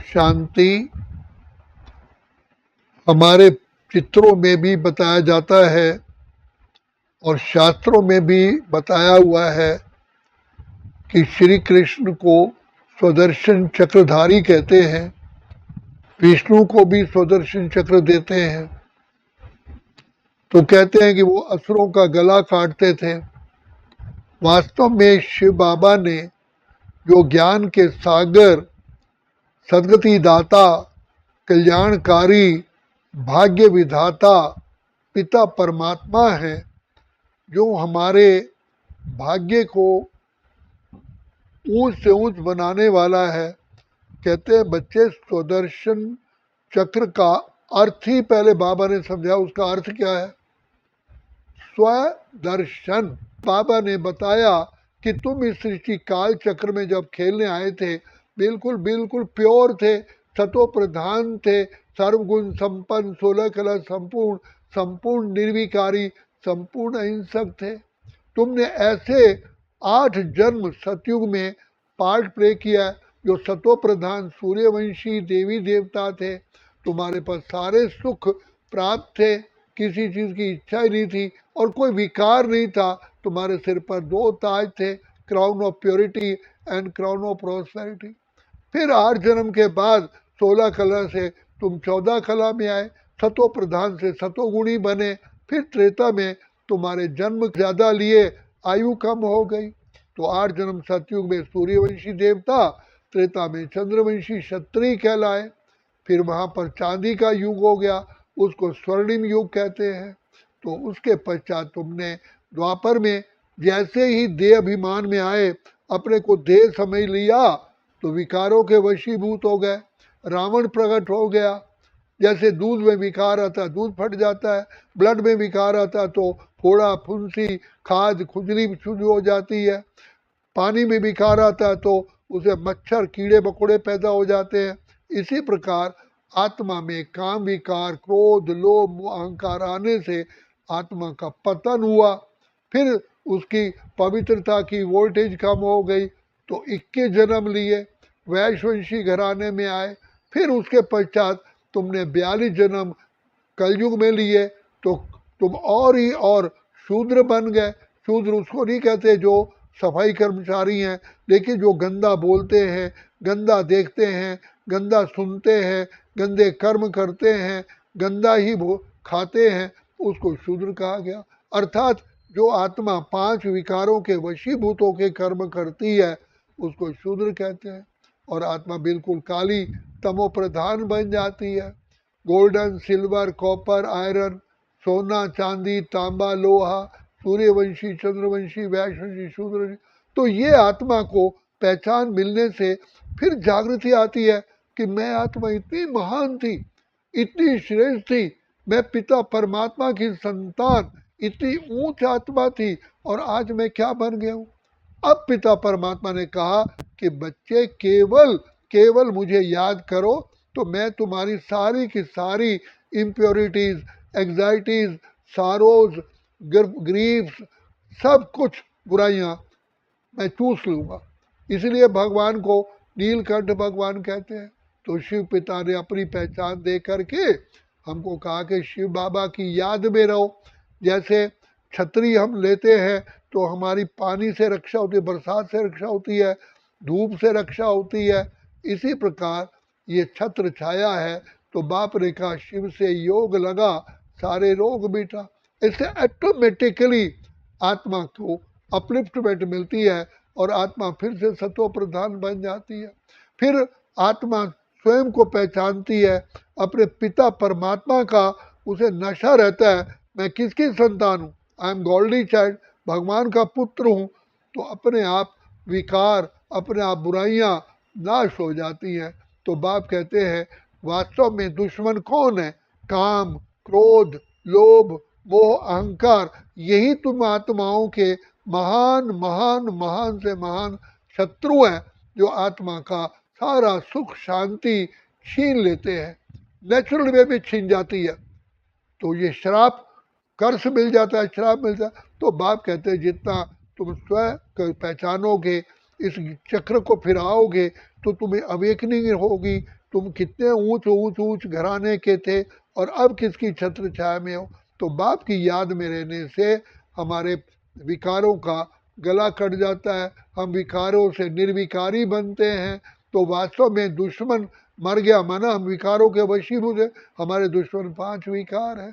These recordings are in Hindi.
शांति हमारे चित्रों में भी बताया जाता है और शास्त्रों में भी बताया हुआ है कि श्री कृष्ण को स्वदर्शन चक्रधारी कहते हैं। विष्णु को भी स्वदर्शन चक्र देते हैं। तो कहते हैं कि वो असुरों का गला काटते थे। वास्तव में शिव बाबा ने जो ज्ञान के सागर, सदगति दाता, कल्याणकारी, भाग्य विधाता पिता परमात्मा है, जो हमारे भाग्य को ऊंच से ऊंच बनाने वाला है। कहते हैं बच्चे, स्वदर्शन चक्र का अर्थ ही पहले बाबा ने समझा। उसका अर्थ क्या है? स्वदर्शन। बाबा ने बताया कि तुम इस सृष्टि काल चक्र में जब खेलने आए थे, बिल्कुल बिल्कुल प्योर थे, सतो प्रधान थे, सर्वगुण संपन्न, 16 कला संपूर्ण, संपूर्ण निर्विकारी, संपूर्ण अहिंसक थे। तुमने ऐसे 8 जन्म सतयुग में पार्ट प्ले किया, जो सतो प्रधान सूर्यवंशी देवी देवता थे। तुम्हारे पास सारे सुख प्राप्त थे, किसी चीज की इच्छा ही नहीं थी और कोई विकार नहीं था। तुम्हारे सिर पर 2 ताज थे, crown of purity and crown of prosperity. फिर 8 जन्म के बाद 16 कला से तुम 14 कला में आए, सतो प्रधान से सतोगुणी बने। फिर त्रेता में तुम्हारे जन्म ज्यादा लिए, आयु कम हो गई। तो 8 जन्म सतयुग में सूर्यवंशी देवता, त्रेता में चंद्रवंशी क्षत्रिय कहलाए। फिर वहां पर चांदी का युग हो गया, उसको स्वर्णिम युग कहते हैं। तो उसके पश्चात तुमने द्वापर में जैसे ही देह अभिमान में आए, अपने को देह समझ लिया, तो विकारों के वशीभूत हो गए। रावण प्रकट हो गया। जैसे दूध में विकार आता है, दूध फट जाता है। ब्लड में विकार आता है तो फोड़ा, फुंसी, खाज, खुजली शुरू हो जाती है। पानी में विकार आता है तो उसे मच्छर, कीड़े मकोड़े पैदा हो जाते हैं। इसी प्रकार आत्मा में काम विकार, क्रोध, लोभ, अहंकार आने से आत्मा का पतन हुआ। फिर उसकी पवित्रता की वोल्टेज कम हो गई तो 21 जन्म लिए, वैश्ववंशी घराने में आए। फिर उसके पश्चात तुमने 42 जन्म कलयुग में लिए, तो तुम और ही और शूद्र बन गए। शूद्र उसको नहीं कहते जो सफाई कर्मचारी हैं, लेकिन जो गंदा बोलते हैं, गंदा देखते हैं, गंदा सुनते हैं, गंदे कर्म करते हैं, गंदा ही खाते हैं, उसको शूद्र कहा गया। अर्थात जो आत्मा 5 विकारों के वशीभूत होकर कर्म करती है, उसको शूद्र कहते हैं। और आत्मा बिल्कुल काली तमो प्रधान बन जाती है। गोल्डन, सिल्वर, कॉपर, आयरन, सोना, चांदी, तांबा, लोहा, सूर्यवंशी, चंद्रवंशी, वैश्ववंशी, शूद्रवंशी। तो ये आत्मा को पहचान मिलने से फिर जागृति आती है कि मैं आत्मा इतनी महान थी, इतनी श्रेष्ठ थी, मैं पिता परमात्मा की संतान, इतनी ऊंच आत्मा थी, और आज मैं क्या बन गया हूँ। अब पिता परमात्मा ने कहा कि बच्चे, केवल केवल मुझे याद करो, तो मैं तुम्हारी सारी की सारी इम्प्योरिटीज, एग्जाइटीज, सारोज, ग्रीफ्स, सब कुछ बुराइयां मैं चूस लूंगा। इसलिए भगवान को नीलकंठ भगवान कहते हैं। तो शिव पिता ने अपनी पहचान दे करके हमको कहा कि शिव बाबा की याद में रहो। जैसे छतरी हम लेते हैं तो हमारी पानी से रक्षा होती है, बरसात से रक्षा होती है, धूप से रक्षा होती है। इसी प्रकार ये छत्र छाया है। तो बाप ने कहा शिव से योग लगा, सारे रोग मिटा। इससे ऑटोमेटिकली आत्मा को अपलिफ्टमेंट मिलती है और आत्मा फिर से सत्व प्रधान बन जाती है। फिर आत्मा स्वयं को पहचानती है, अपने पिता परमात्मा का उसे नशा रहता है, मैं किसकी संतान हूँ, आई एम गॉडली चाइल्ड, भगवान का पुत्र हूँ। तो अपने आप विकार, अपने आप बुराइयां नाश हो जाती हैं। तो बाप कहते हैं वास्तव में दुश्मन कौन है? काम, क्रोध, लोभ, मोह, अहंकार, यही तुम आत्माओं के महान महान महान से महान शत्रु हैं, जो आत्मा का सारा सुख शांति छीन लेते हैं। नेचुरल वे में छीन जाती है। तो ये श्राप, कर्ष मिल जाता है, श्राप मिलता है। तो बाप कहते हैं जितना तुम स्वयं पहचानोगे, इस चक्र को फिराओगे, तो तुम्हें अवेकनिंग होगी, तुम कितने ऊंच ऊंच ऊंच घराने के थे और अब किसकी छत्र छाया में हो। तो बाप की याद में रहने से हमारे विकारों का गला कट जाता है, हम विकारों से निर्विकारी बनते हैं। तो वास्तव में दुश्मन मर गया, माना हम विकारों के वशीभूत हैं। हमारे दुश्मन 5 विकार हैं।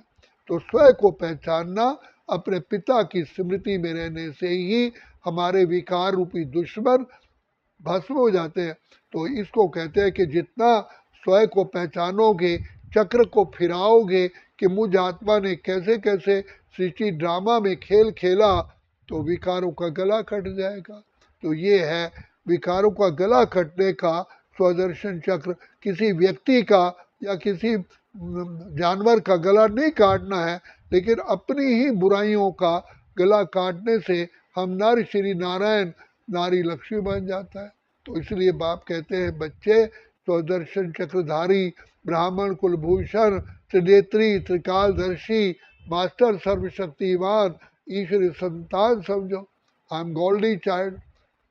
तो स्वयं को पहचानना, अपने पिता की स्मृति में रहने से ही हमारे विकार रूपी दुश्मन भस्म हो जाते हैं। तो इसको कहते हैं कि जितना स्वयं को पहचानोगे, चक्र को फिराओगे कि मुझ आत्मा ने कैसे कैसे सृष्टि ड्रामा में खेल खेला, तो विकारों का गला कट जाएगा। तो ये है विकारों का गला कटने का स्वदर्शन चक्र। किसी व्यक्ति का या किसी जानवर का गला नहीं काटना है, लेकिन अपनी ही बुराइयों का गला काटने से हम नर श्री नारायण नारी लक्ष्मी बन जाता है। तो इसलिए बाप कहते हैं, बच्चे स्वदर्शन चक्रधारी, ब्राह्मण कुलभूषण, त्रिनेत्री, त्रिकालदर्शी, मास्टर सर्वशक्तिवान, ईश्वरी संतान समझो। I am godly child.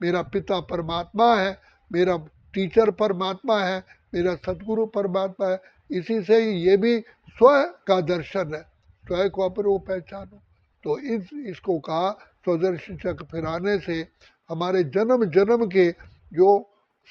मेरा पिता परमात्मा है, मेरा टीचर परमात्मा है, मेरा सतगुरु परमात्मा है। इसी से ही ये भी स्व का दर्शन है, स्वयं को अपने वो पहचानो। तो इसको कहा स्वदर्शन चक्र फिराने से हमारे जन्म जन्म के जो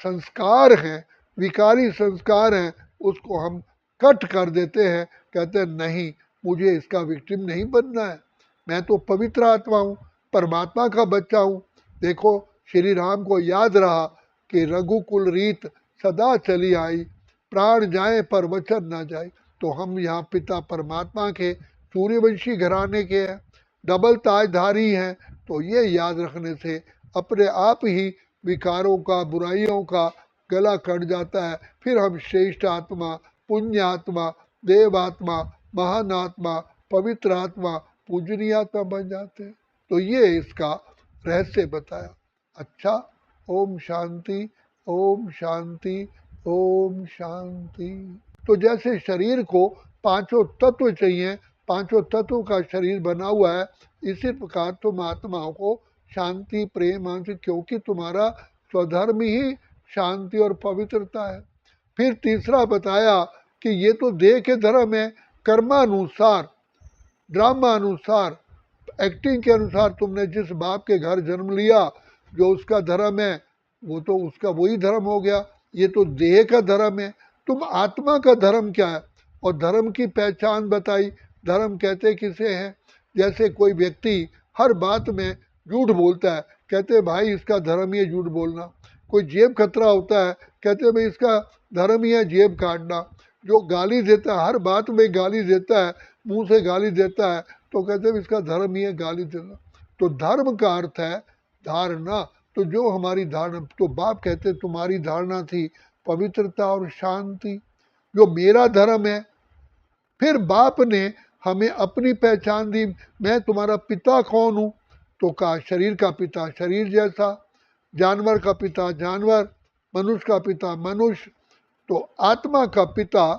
संस्कार हैं, विकारी संस्कार हैं, उसको हम कट कर देते हैं। कहते हैं नहीं, मुझे इसका विक्टिम नहीं बनना है, मैं तो पवित्र आत्मा हूँ, परमात्मा का बच्चा हूँ। देखो श्री राम को याद रहा कि रघुकुल रीत सदा चली आई, प्राण जाए पर वचन ना जाए। तो हम यहाँ पिता परमात्मा के सूर्यवंशी घराने के हैं, डबल ताजधारी हैं। तो ये याद रखने से अपने आप ही विकारों का, बुराइयों का गला कट जाता है। फिर हम श्रेष्ठ आत्मा, पुण्य आत्मा, देव आत्मा, महान आत्मा, पवित्र आत्मा, पूजनीय आत्मा बन जाते हैं। तो ये इसका रहस्य बताया। अच्छा, ओम शांति, ओम शांति, ओम शांति। तो जैसे शरीर को 5 तत्व चाहिए, 5 तत्वों का शरीर बना हुआ है, इसी प्रकार तुम आत्माओं को शांति, प्रेम, आनंद, क्योंकि तुम्हारा स्वधर्म ही शांति और पवित्रता है। फिर तीसरा बताया कि ये तो देह के धर्म है, कर्मानुसार, ड्रामा अनुसार, एक्टिंग के अनुसार तुमने जिस बाप के घर जन्म लिया, जो उसका धर्म है, वो तो उसका वही धर्म हो गया। ये तो देह का धर्म है। तुम आत्मा का धर्म क्या है? और धर्म की पहचान बताई। धर्म कहते किसे हैं? जैसे कोई व्यक्ति हर बात में झूठ बोलता है, कहते भाई इसका धर्म ही है झूठ बोलना। कोई जेब कतरा होता है, कहते भाई इसका धर्म ही है जेब काटना। जो गाली देता है, हर बात में गाली देता है, मुंह से गाली देता है, तो कहते हैं इसका धर्म ही है गाली देना। तो धर्म का अर्थ है धारणा। तो जो हमारी धारणा, तो बाप कहते तुम्हारी धारणा थी पवित्रता और शांति, जो मेरा धर्म है। फिर बाप ने हमें अपनी पहचान दी, मैं तुम्हारा पिता कौन हूँ? तो कहा शरीर का पिता शरीर जैसा, जानवर का पिता जानवर, मनुष्य का पिता मनुष्य। तो आत्मा का पिता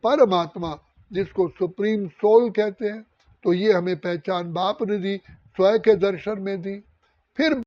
परमात्मा, जिसको सुप्रीम सोल कहते हैं। तो ये हमें पहचान बाप ने दी, स्वयं के दर्शन में दी। फिर